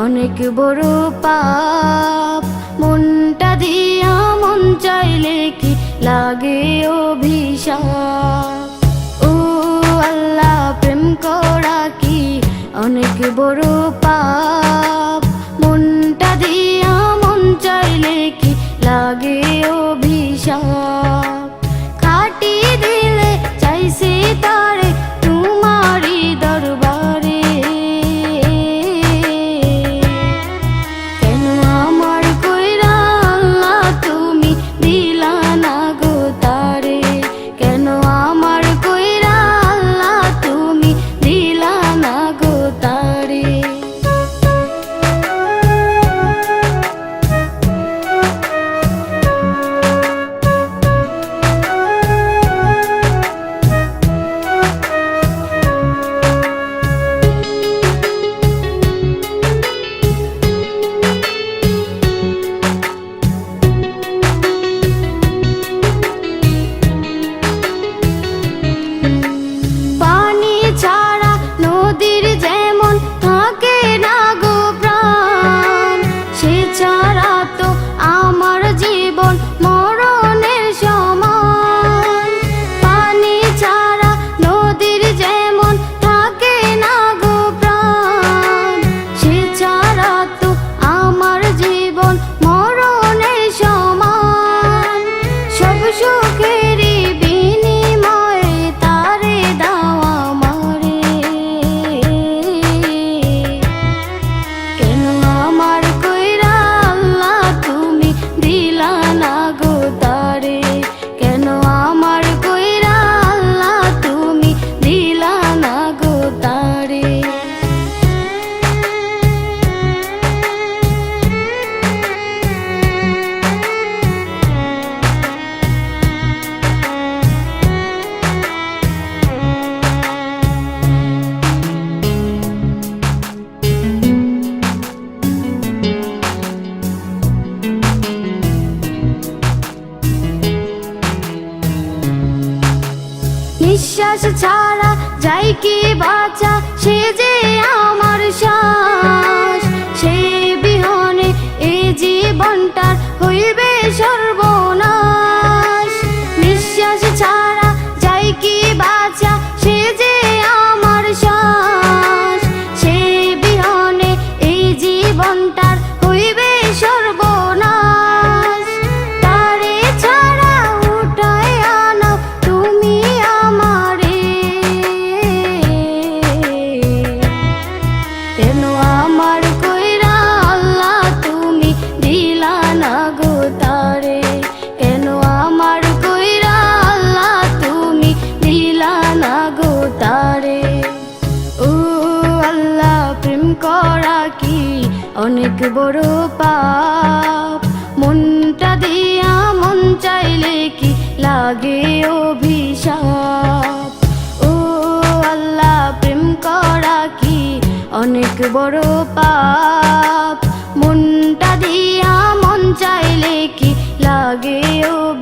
অনেক বড় পাপ। মনটা দিয়া মন চাইলে কি লাগে অভিশাপ। ও আল্লাহ, প্রেম করা কি অনেক বড় পাপ। মনটা দিয়া মন চাইলে কি লাগে অভিশাপ। খাটি দিলে চাইছি তারে তোমারি দরবারে। কেন আমার কইরা আল্লাহ তুমি দিলা না গো তারে। কেন আমার কইরা আল্লাহ তুমি দিলা না গো তারে। নিঃশ্বাস ছাড়া যাই কি বাঁচা, সে যে আমার শ্বাস। সেই বিহনে এই জীবনটার হইবে সর্বনাশ। নিঃশ্বাস ছাড়া যাই কি বাঁচা, সে যে আমার শ্বাস। সেই বিহনে এই জীবনটার হইবে সর্বনাশ। তারে ছাড়া উঠায় আনাও তুমি আমারে। কেন আমার কইরা আল্লাহ তুমি দিলা না গো তারে। কেন আমার কইরা আল্লাহ তুমি দিলা না গো তারে। ও আল্লাহ, প্রেম করা কি অনেক বড় পাপ। মনটা দিয়া মন চাইলে কি লাগে অভিশাপ। ও আল্লাহ, প্রেম করা কি অনেক বড় পাপ। মনটা দিয়া মন চাইলে কি লাগে অভিশাপ।